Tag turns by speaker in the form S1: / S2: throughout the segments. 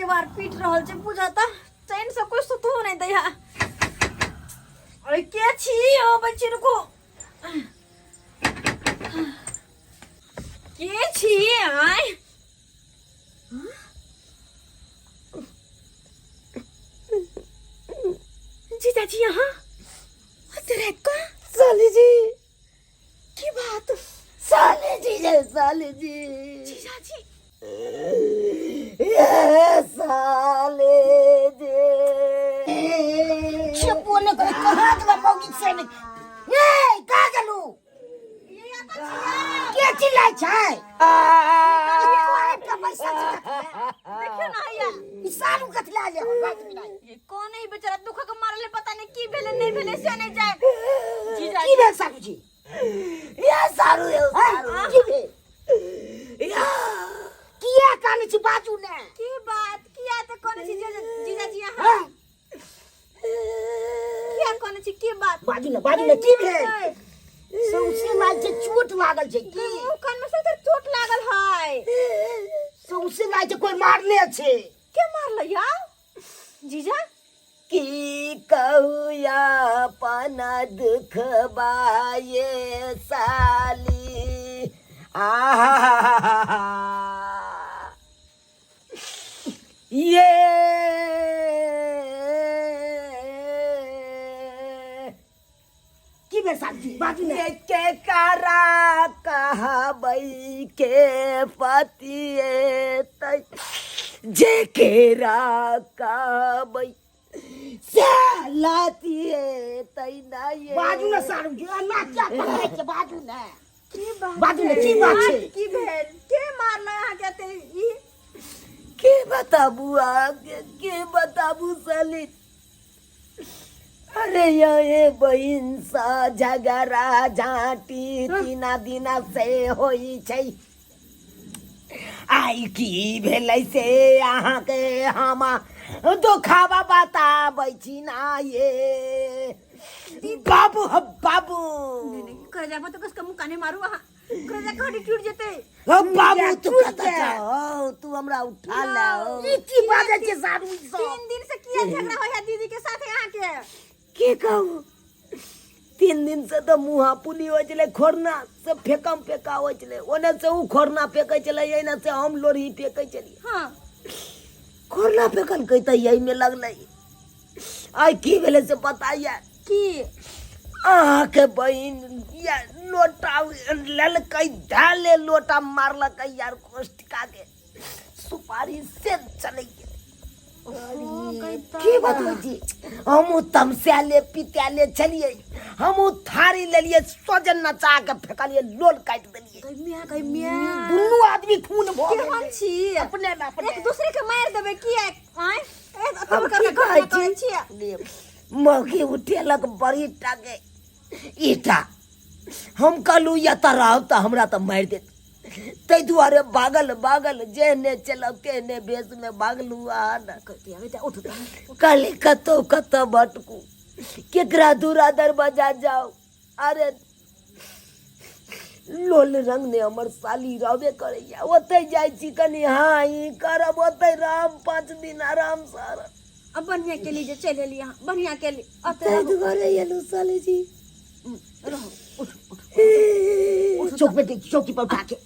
S1: के बार पीट रहल छे बुझाता चैन से कोई सुतू नहीं दैया। अरे के छी ओ बच्ची रुको के छी आय जीजाजी यहाँ तेरे को
S2: साली जी
S1: की बात
S2: साली जी है साली जी
S1: जीजाजी
S2: ये साले जी
S3: चुप होने को कहाँ गया मौगी से नहीं ये कहाँ गलू क्या चिल्लाए छाए
S1: देखियो ना या
S3: सालू कथला ले
S1: ये कौन है बेचारा दुख के मारले पता नहीं की भेले नहीं भेले से नहीं जाए
S3: की
S1: जीजाजी
S3: बे सालू जी
S2: ये सारू है सारू
S3: की बे
S2: या
S3: किया काने छी बाजू ने
S1: की बात किया तो कौन सी जीजाजी यहाँ किया कौन सी की बात
S3: बाजू ने की बे सौसे लाग जे चोट लागल छै की
S1: मुंह कान में से चोट लागल है
S3: सौसे लाग जे कोई मारले छै
S1: के मारल या जीजा
S2: की कहू या अपना दुख बाये साली ये
S3: की बे सालू जी बाजू ने
S2: के करा कहबै के पतिए तै जे केरा कहबै से लातिए तै ना ये
S3: बाजू ने सालू जी ना क्या पकड़े के बाजू ने
S1: की बात
S3: बाजू ने की बात छै
S1: की भेल के मारल यहाँ कहते ई
S2: के बताबू आगे के बताबू साली अरे ये बहिन सा झगड़ा झाटी तीना दिना से होई छै आई की भेलै से अहाँ के हमा दुखावा बताबै छी ना ये बाबू ह बाबू
S1: कर जाबो तो कसका मुंह काने मारू वहां कर जा खड़ी टूट जेते
S2: बाबू तू
S3: टूट
S2: कता
S3: गया।
S2: जाओ तू हमरा उठा लाओ
S3: ई की बाजे छै सालू जी सब
S1: 3 दिन से किया झगड़ा होया दीदी के साथ यहाँ के
S2: के कहू 3 दिन से तो मुहा पुली हो चले खोरना से फेकम फेका हो चले ओने से ऊ खोरना फेकै चले एने से हम लोरी फेकै चली
S1: हां
S2: खोरना फेकल कई त यही में लगलै आई की भेले से पता या
S1: की
S2: अहाँ के बहिन या लोटा ललकै ढाले लोटा मारलकै यार कोष्टिका के सुपारी से चले गेल की बात होई थी हम तमस्याले पित्याले चलिए हम थारी ले लिए सोजन नचा के फेकलिए लोल काट देलिए
S1: कई मिया
S3: दुनू आदमी खून भ
S1: के
S3: गेल
S1: हम छी
S3: अपने में अपने
S1: एक दूसरे के मार देबे की आय
S2: हम की कहै छी मौकी उठेलक बड़ी टाके ईटा हम कहलू या त रहब त हमरा त मार देत तै दुआरे भागल जेहने चलब तेहने भेष में भागलू आ न कहली कतौ भटकू केकरा दूरा दरवाजा जाओ अरे लोल रंग ने हमर साली रहबे करैया ओतै जाइ छी कनी हाँ ई करब ओतै राम 5 दिन आराम सर
S1: अब बढ़िया के लिए चल एली यहाँ बढ़िया के लिए
S2: तै दुआरे येलू साली जी
S1: रहो
S3: चौक पे चौकी पर उठा के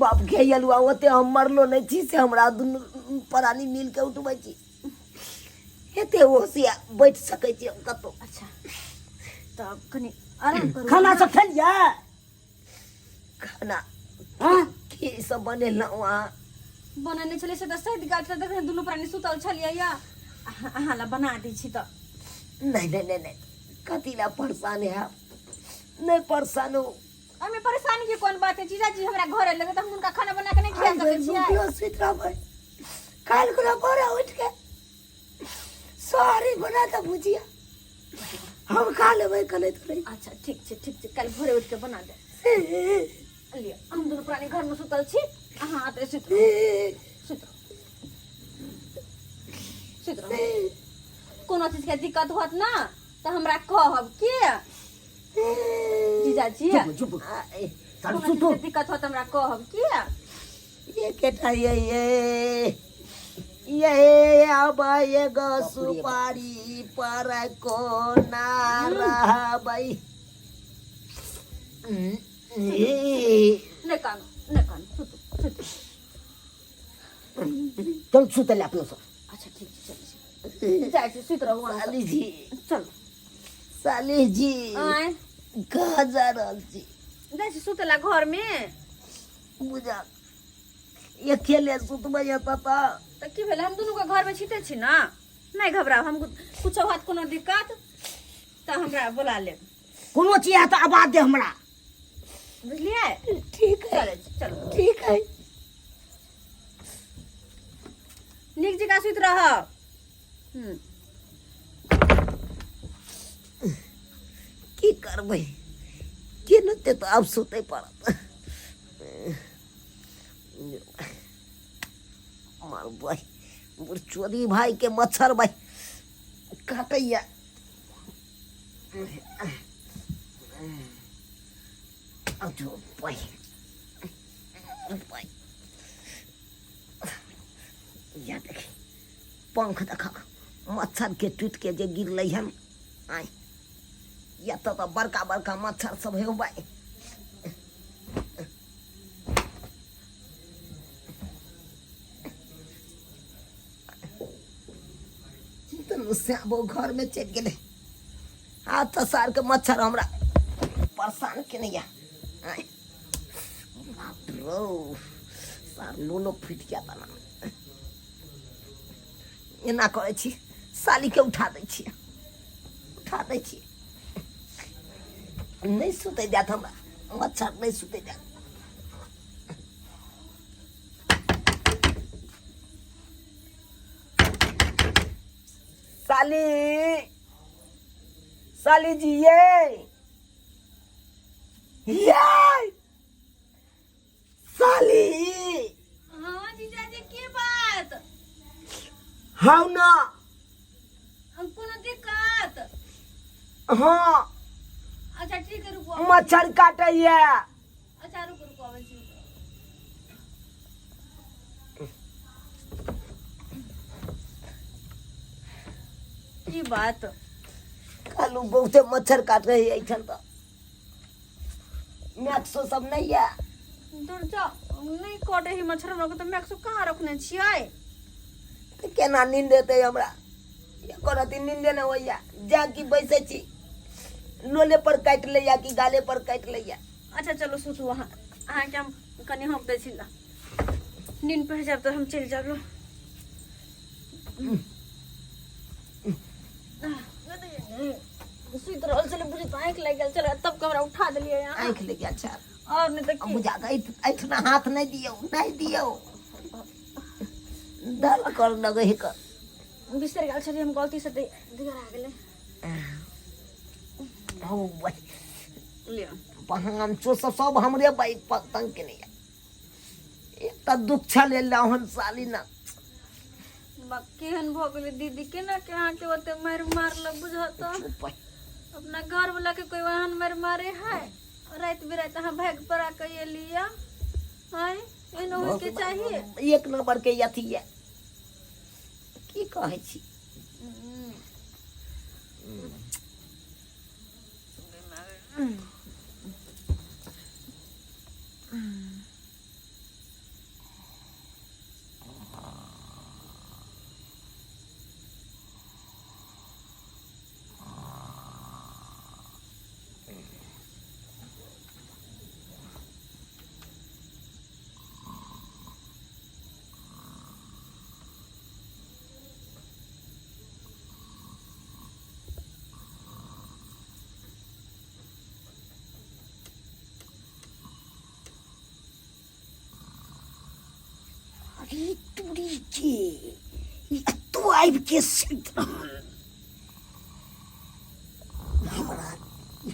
S2: बाप के येलुआ ओते हम मरलो नहीं छी से हमरा दुनु परानी मिल के उठबै छी एते ओसिया बैठ सकै छी हम कतो
S1: अच्छा तब कनी आराम करू
S3: खाना सब खेलिया
S2: खाना
S3: हां
S2: की सब बनेलौ आ
S1: बनाने छले से दस गाछ देख दुनु प्राणी सुतल छलिए या अहाँ ला बना दी छी त
S2: नहीं कतिला परेशान है नहीं परेशान हो
S1: हमें परेशानी की कौन बात है जीजाजी हमरा घरे लगे त हम उनका खाना बना के नहीं खिला सके छियै
S2: सुत रहबै काल को भोरे उठ के सारी बना के भुजिया हम खा लेबै कले थोड़ी
S1: अच्छा ठीक छै कल भोरे उठ के बना दे लिया हम दुनु प्राणी घर में सुतल छी अहाँ आते सुत रहो कोनो चीज के दिक्कत होत ना तो हमरा कहब की जीजाजी
S3: चुप
S1: कोनो चीज के दिक्कत होत हमरा कहब की
S2: ये केटा ये अब एगो सुपारी पर को ना रहबै
S1: नहीं कान सुत
S3: चल सुतले अपनो सब
S1: अच्छा ठीक है चल जाए से सुत रहो वहाँ
S2: साली जी
S1: चलो
S2: साली जी
S1: आए
S2: कहाँ जा रहल छी
S1: जाए से सुतला घर में
S2: बुझा ये खेले सुतबै एतऽ
S1: तो की भेल हम दोनों के घर में छिटे छी ना नहीं घबराओ हम कुछ हाथ कोनो दिक्कत तो हमरा बुला ले
S3: कोनो चीज है तो आवाज दे हमरा
S1: बुझलिए
S2: ठीक है
S1: चलो
S2: ठीक है
S1: निक जगह सुत रह
S2: की करबै केनते तो आब सुतै पड़त मार भाई बुढ़ चोरी भाई के मच्छर भाई काटैया जो भाई भाई या देखी पंख देखा मच्छर के टूट के जे गिरलै हन आय या तो बड़का बड़का मच्छर सब है भाई वो घर में चल गए हाथ सार के मच्छर हमरा परेशान के नहीं सार लोलो फीट जाता ना एना करे छी साली के उठा दै छी नहीं सुते जात हमरा मच्छर नहीं सुते जात साली जी ये साली
S1: हाँ जीजा जी की बात
S2: हाँ ना
S1: हम कोनो दिक्कत
S2: हाँ
S1: अच्छा ठीक है रुको
S2: मच्छर काटे ये
S1: अच्छा रुको आबै छी की बात
S2: कालू बहुते मच्छर काट रही है ऐठन तो मैक्सो सब नहीं है
S1: दूर जाओ नहीं कटे ही मच्छर हमरा के तो मैक्सो कहाँ रखने छियै
S2: तो केना नींद देते हमरा एको राती नींदे न होइया जा की बैसे छी लोले पर काट लैया कि गाले पर काट लैया
S1: अच्छा चलो सोचू अहाँ के हम कनी हम दै छी ला नींद पड़ जाब तो हम चल जाब सुत रहल छलै बुझे तो आँख लग गेल चल तब कमरा उठा देलियै यहाँ
S2: आँख लगे अच्छा
S1: और नहीं तो
S2: अब
S1: की
S2: बुझा गई ऐठना हाथ नहीं दियो दल कर लगे है कर
S1: बिस्तर गेल छलियै हम गलती से दिगर आ गेलै
S2: हो भाई
S1: लियो
S2: हम चो सब हमरे भाई पतंग के नहीं एक तो दुख छले लहन साली ना
S1: केहन भ गेलै दीदी केना के अहाँ के ओते मार मारल बुझत अपना घर वाला के कोई वाहन मार मारे है रात बिरात अहाँ भाग पड़ा के एलिया है एनो होय के चाहिए
S2: एक नंबर के अथी है की कहे छी अरे तुरी के तू आइब के सीट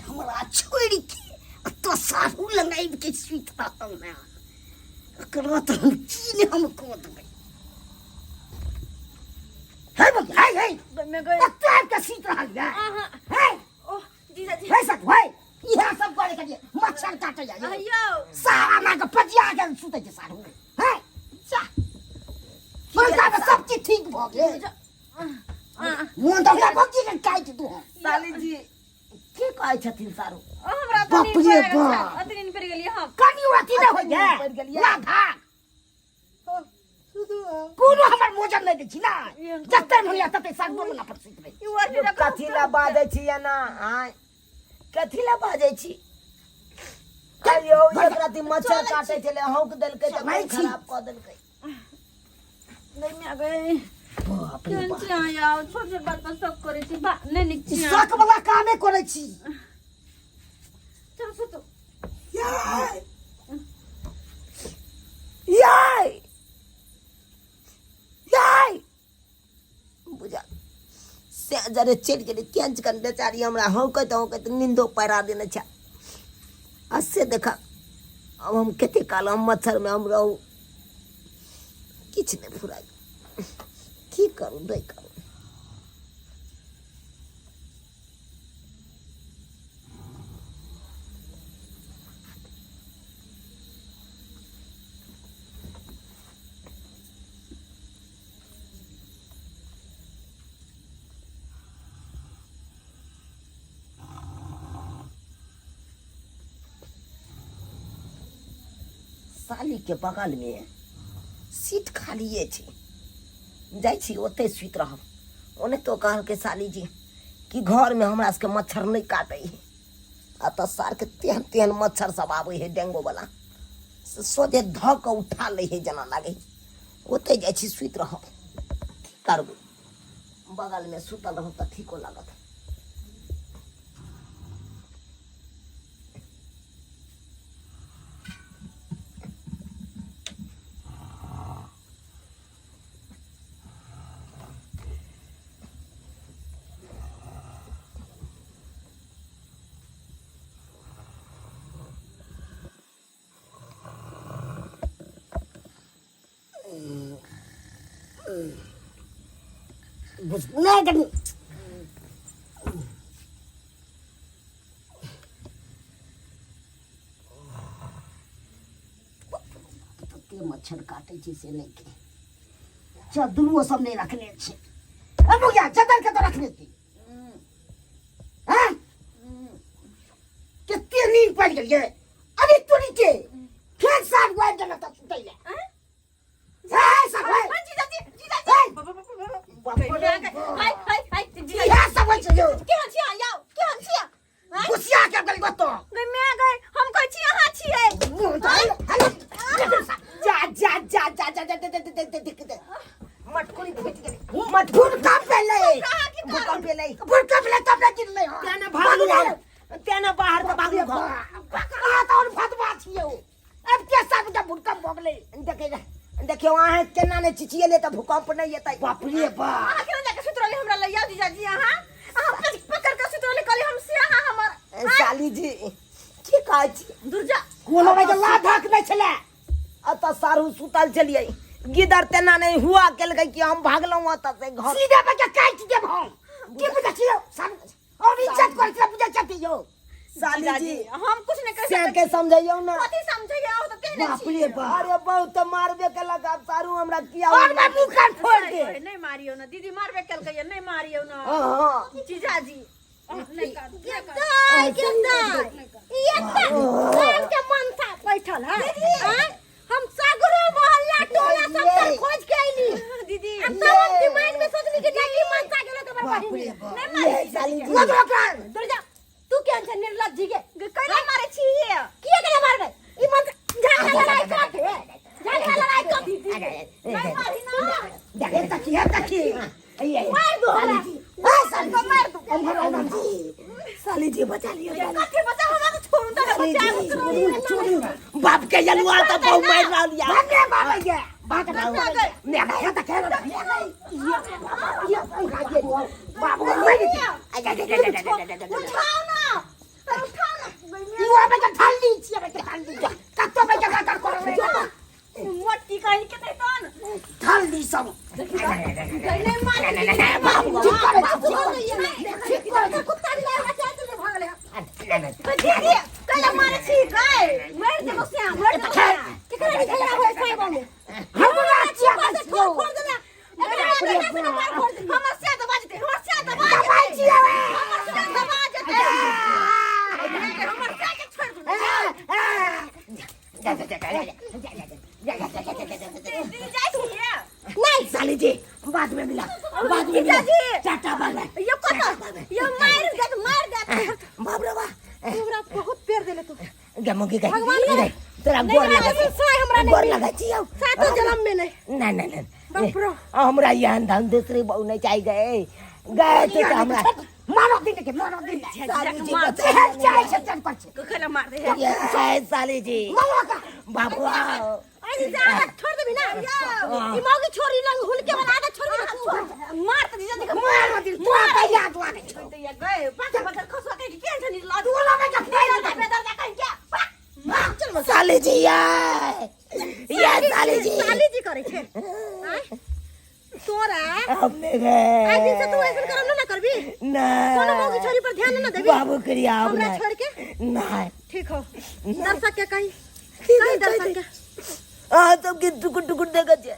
S2: हमरा छोड़ के तो साहू लगाइब के सीट रहल ना एकरा तो हम चीन हम को देबै है बक है
S1: मैं गए
S2: तू आइब के सीट रहल है
S1: आहा
S2: है
S1: ओ जीजा जी
S2: है सब है यह सब करे के मच्छर काटे जा
S1: अयो
S2: सारा ना के पजिया के सुते के सारू है
S3: मौगी के काट दू
S2: साली जी की कहै छथिन सारू
S1: हमरा
S3: बाप
S1: तो
S3: रे
S1: नहीं
S3: बाप।
S1: अतनी पर गेलिए हम
S3: कनी अथी न हो जाए
S2: पड़ गेलियै।
S3: लाधा कोनो हमर मोजन नहीं दै छी ना जते भैया तते सागो ना पर सुत रही
S1: ई वर्दी रखो
S2: कथी ला बाजै छी ना आय कथी ला बाजै छी अयो एक राती मच्छर काटे छले हौक देलकै त
S3: चलै छी।
S2: खराब क देलकै
S1: नहीं में आ गए
S3: बाप रे
S1: केन
S3: बाप
S1: छी आया छोट छोट बात पर सब करे छी बा नहीं निक छी
S3: शक वाला कामे करे छी
S1: चल सुतो
S2: याय याय याय बुझा से जरे चढ़ गेलै केंच कन बेचारी हमरा हौकत नींदो पड़ा देने छै आ से देखा अब हम कते काल हम मच्छर में हम रहू किछ नहीं फुराई की करू नहीं करू साली के बगल में सीट खालिए छै जाइ छी ओते सुत रहब ओने तो कहलकै साली जी कि घर में हमरा सबके मच्छर नहीं काटे है आ तो सार के तेहन तेहन मच्छर सब आवे है डेंगू वाला सोझे ध के उठा ले है जना लागे ओते जाइ छी सुत रहब की करबै बगल में सुतल रहब त ठीको लागत
S3: बुझ नहीं कनी तते मच्छर काटे छी से नहीं के चदुओ सब नहीं रखने छे अब क्या चदर के तो रखने थी हैं कितनी नींद पड़ गई है अभी तो नीचे खेत साफ हुआ जगह तक सुतैले हाय सब है
S1: जीजा जी
S3: बाप रे
S1: हाय हाय हाय जीजा
S3: ये सब है जो
S1: केहन छी आया केहन छी
S3: गुस्सा के गली बतो
S1: गई मैं आ गए हम कहै छी अहाँ छियै
S2: मटकुरी फूट गेलै मटकुर कब पेले भूकंप पेले
S3: भूकंप ले तब ले गिरले हो
S2: तेने भागलो तेने बाहर के भागलो
S3: कहा तो फतवा छियो अब के सब जब भूकंप हो गेले
S2: देखे देखियो अहाँ केना ने चिचिएले त भूकंप नहीं एतै
S3: बाप रे बाप
S1: अहाँ केना जाके सुतरली हमरा लइया जीजा जी अहाँ पकड़ के सुतरली कहली हम से अहाँ हमर
S2: साली जी की कहै छी
S1: दुर्जा
S3: कोनो में ला धक नहीं छले
S2: अत सारू सुतल चलिए गिदर तेना नहीं हुआ केलकै कि हम भागलौं अत से घर
S3: सीधे पे के काट देब हम के बुझा छियो सब और इज्जत कर के बुझा छतियो
S2: साली जी
S1: हम कुछ नहीं कर
S2: से
S1: सकते
S2: के समझैयो ना
S1: कथी समझैया हो त तेने
S3: बाप रे बाप
S2: अरे बहुत मारबे केलक अब सारू हमरा किया
S3: और मैं मुंह काट फोड़ दे
S1: नहीं मारियो ना दीदी मारबे केलकै नहीं मारियो ना
S2: हां
S1: जीजा जी नहीं कर ये के मन था बैठल है हम सागरो मोहल्ला टोला सब खोज के आइली दीदी अब तो हम दिमाग में सोचली कि जाके मन सा गेलो के
S3: बाप रे
S1: बर्बादी
S3: बाप
S1: नहीं मारे
S2: साली जी
S3: लगो कर
S1: दुर्जा तू क्या छ निर्लज्ज के कइला मारे छी किए के मारबे ई मन झाड़ लड़ाई करत है झाड़ लड़ाई कर दीदी नहीं मारी ना
S3: देखे तकी ये
S1: मार दो
S3: साली जी
S1: हां साली को मार दो
S3: हम
S2: साली जी बचा लियो
S1: कथी बचा हमरा तो छोड़ दे बचा
S2: बाप के जलुआ त बहु मार रहलिया
S3: भागे बाबा ये बात ना मैं गया त कह ये भागे बाबू
S1: उठाओ ना
S3: ये अब के ठंडी छी अब के ठंडी कत्तो पे जगह कर कर
S1: मोटी कहीं के नहीं तन
S3: ठंडी सब
S1: नहीं मार
S3: बाबू ठीक कर
S1: कुत्ता ले बचा तुझे भाग ले दीदी कल मारे छी काय मार दे बसिया मार दे के करे खेला होय छै बोले
S3: हमरा अच्छा
S1: छोड़ दे ना हमर से तो बाजते हमर से तो बाजते
S2: नहीं साली जी बाद में मिला टाटा बाय बाय
S1: ये कत ये मार दे
S2: बाप रे बा
S1: हमरा बहुत पेड़ देले तू
S2: गमोगी गई
S1: भगवान
S2: तेरा गोर लगा
S1: हमरा
S2: गोर लगा छियो
S1: सातो जन्म में नहीं
S2: नहीं
S1: बाप रे
S2: हमरा यहाँ धान दूसरी बहू नहीं चाहिए गए तो हमरा
S3: मारो दिन के मारो दिन
S2: साली जी
S1: मार
S2: को
S3: चाय छचन पछ
S1: कखला मार दे
S2: ये साली जी
S3: मारो का
S2: बाबू
S1: ऐसे ज्यादा छोड़ दे ना ई मौगी छोरी लंग हुल के बना दे छोड़ दे मार त दीजा देख
S3: मारो दिन तू का याद वाले
S1: छोड़ दे या गए पाछा पाछा खसवा के टेंशन नहीं ला
S3: तू लगा का
S1: बेदर का कहीं क्या चल
S2: साली जी ये साली जी
S1: साली जी करे छे हैं तोरा
S2: हमने गए
S1: आज दिन से तू ऐसा करम ना करबी
S2: नहीं
S1: कोनो मौगी छोरी पर ध्यान ना देबी
S2: बाबू करिया
S1: हमरा छोड़ के
S2: नहीं
S1: ठीक हो दर्शक के कहीं दर्शक के
S2: तब के टुकुर टुकुर देखा छे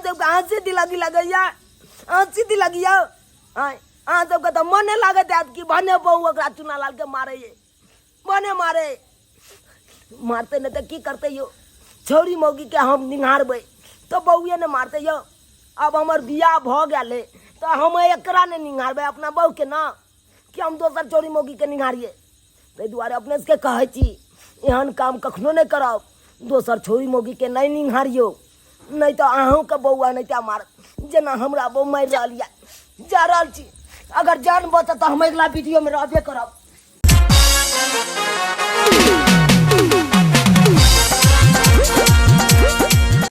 S2: तब हाथ से दिला गया हाथ से दिला गया तब का तो मने लागे थे कि बने बहु ओकरा चुना लाल के मारे ये बने मारे मारते न तो की करते यो छोरी मौगी के हम निहारबे तो बहुए ने मारते यो अब हमर बियाह भ गेले तो हम एकरा ने निहारबे अपना बहू के ना कि हम दोसर छोरी मौगी के निहारिए ताहि दुआरे अपने से कहै छी एहन काम कखनो नहीं करब दोसर छोरी मौगी के नहीं निहारियो नहीं तो अहूँ के बौआ नहीं तो मार जेना हमरा बहू मारि रहल यऽ जा रहल छी अगर जान बचत तो हम अगला वीडियो में रहबे करब।